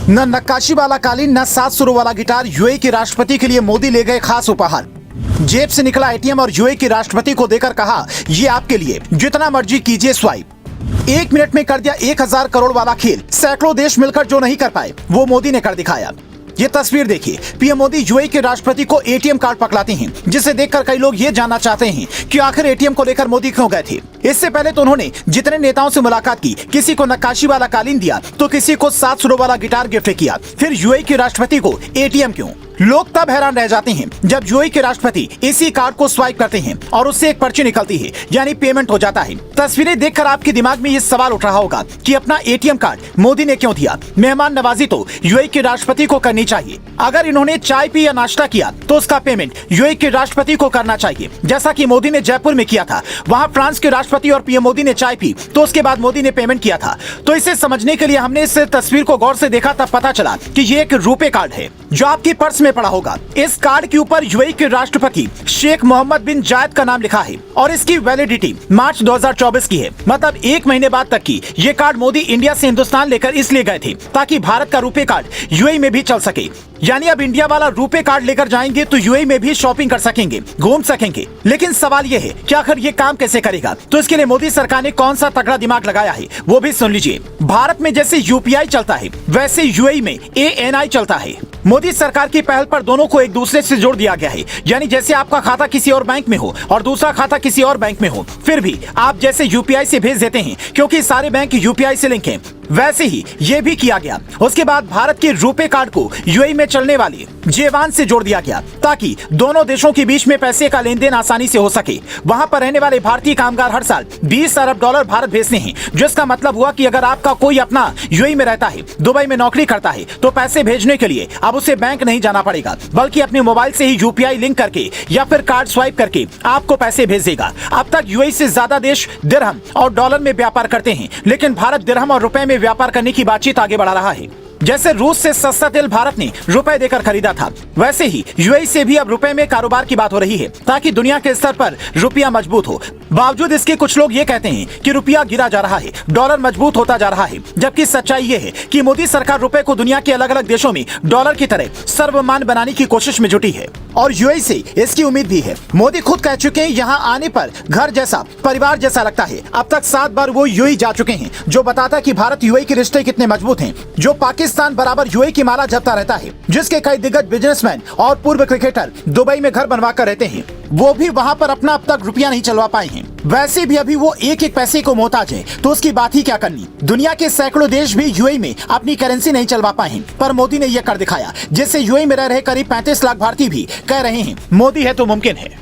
न नक्काशी वाला कालीन न 7 सुरों वाला गिटार, यूएई के राष्ट्रपति के लिए मोदी ले गए खास उपहार। जेब से निकला एटीएम और यूएई के राष्ट्रपति को देकर कहा, ये आपके लिए, जितना मर्जी कीजिए स्वाइप। 1 मिनट में कर दिया 1000 करोड़ वाला खेल। सैकड़ों देश मिलकर जो नहीं कर पाए वो मोदी ने कर दिखाया। ये तस्वीर देखिए, पीएम मोदी यूएई के राष्ट्रपति को एटीएम कार्ड पकड़ाते हैं, जिसे देखकर कई लोग ये जानना चाहते हैं कि आखिर एटीएम को लेकर मोदी क्यों गए थे। इससे पहले तो उन्होंने जितने नेताओं से मुलाकात की, किसी को नक्काशी वाला कालीन दिया तो किसी को 7 सुरों वाला गिटार गिफ्ट किया, फिर यूएई के राष्ट्रपति को एटीएम क्यों? लोग तब हैरान रह जाते हैं जब यूएई के राष्ट्रपति इसी कार्ड को स्वाइप करते हैं और उससे एक पर्ची निकलती है, यानी पेमेंट हो जाता है। तस्वीरें देखकर आपके दिमाग में ये सवाल उठ रहा होगा कि अपना एटीएम कार्ड मोदी ने क्यों दिया? मेहमान नवाजी तो यूएई के राष्ट्रपति को करनी चाहिए। अगर इन्होंने चाय पी या नाश्ता किया तो उसका पेमेंट यूएई के राष्ट्रपति को करना चाहिए, जैसा कि मोदी ने जयपुर में किया था। वहाँ फ्रांस के राष्ट्रपति और पीएम मोदी ने चाय पी तो उसके बाद मोदी ने पेमेंट किया था। तो इसे समझने के लिए हमने इस तस्वीर को गौर से देखा, तब पता चला कि ये एक रुपे कार्ड है जो आपकी पर्स में पड़ा होगा। इस कार्ड के ऊपर यूएई के राष्ट्रपति शेख मोहम्मद बिन जायद का नाम लिखा है और इसकी वैलिडिटी मार्च 2024 की है, मतलब 1 महीने बाद तक की। ये कार्ड मोदी इंडिया से हिंदुस्तान लेकर इसलिए गए थे ताकि भारत का रुपे कार्ड यूएई में भी चल सके। यानी अब इंडिया वाला रुपे कार्ड लेकर जाएंगे तो यूएई में भी शॉपिंग कर सकेंगे, घूम सकेंगे। लेकिन सवाल ये है कि आखिर ये काम कैसे करेगा? तो इसके लिए मोदी सरकार ने कौन सा तगड़ा दिमाग लगाया है वो भी सुन लीजिए। भारत में जैसे यूपीआई चलता है वैसे यूएई में एएनआई चलता है। मोदी सरकार की पहल पर दोनों को एक दूसरे से जोड़ दिया गया है। यानी जैसे आपका खाता किसी और बैंक में हो और दूसरा खाता किसी और बैंक में हो, फिर भी आप जैसे यूपीआई से भेज देते हैं क्योंकि सारे बैंक यूपीआई से लिंक हैं, वैसे ही ये भी किया गया। उसके बाद भारत के रुपे कार्ड को यूएई में चलने वाली जेवान से जोड़ दिया गया ताकि दोनों देशों के बीच में पैसे का लेन देन आसानी से हो सके। वहां पर रहने वाले भारतीय कामगार हर साल 20 अरब डॉलर भारत भेजते हैं, जिसका मतलब हुआ कि अगर आपका कोई अपना यूएई में रहता है, दुबई में नौकरी करता है, तो पैसे भेजने के लिए अब उसे बैंक नहीं जाना पड़ेगा, बल्कि अपने मोबाइल से ही यूपीआई लिंक करके या फिर कार्ड स्वाइप करके आपको पैसे भेज देगा। अब तक यूएई से ज्यादा देश दिरहम और डॉलर में व्यापार करते हैं, लेकिन भारत दिरहम और रुपए में व्यापार करने की बातचीत आगे बढ़ा रहा है। जैसे रूस से सस्ता तेल भारत ने रुपए देकर खरीदा था, वैसे ही यूएई से भी अब रुपए में कारोबार की बात हो रही है ताकि दुनिया के स्तर पर रुपया मजबूत हो। बावजूद इसके कुछ लोग ये कहते हैं कि रुपया गिरा जा रहा है, डॉलर मजबूत होता जा रहा है, जबकि सच्चाई ये है कि मोदी सरकार रुपए को दुनिया के अलग अलग देशों में डॉलर की तरह सर्वमान्य बनाने की कोशिश में जुटी है और यूएई से इसकी उम्मीद भी है। मोदी खुद कह चुके हैं यहाँ आने पर घर जैसा, परिवार जैसा लगता है। अब तक 7 बार वो यूएई जा चुके हैं, जो बताता कि भारत यूएई के रिश्ते कितने मजबूत हैं। जो पाकिस्तान बराबर यूएई की माला जपता रहता है, जिसके कई दिग्गज बिजनेसमैन और पूर्व क्रिकेटर दुबई में घर बनवा कर रहते हैं, वो भी वहाँ पर अपना अब तक रुपया नहीं चलवा पाए हैं। वैसे भी अभी वो एक एक पैसे को मोहताज है, तो उसकी बात ही क्या करनी। दुनिया के सैकड़ों देश भी यूएई में अपनी करेंसी नहीं चलवा पाए हैं, पर मोदी ने यह कर दिखाया, जिससे यूएई में रह रहे करीब 35 लाख भारतीय भी कह रहे हैं मोदी है तो मुमकिन है।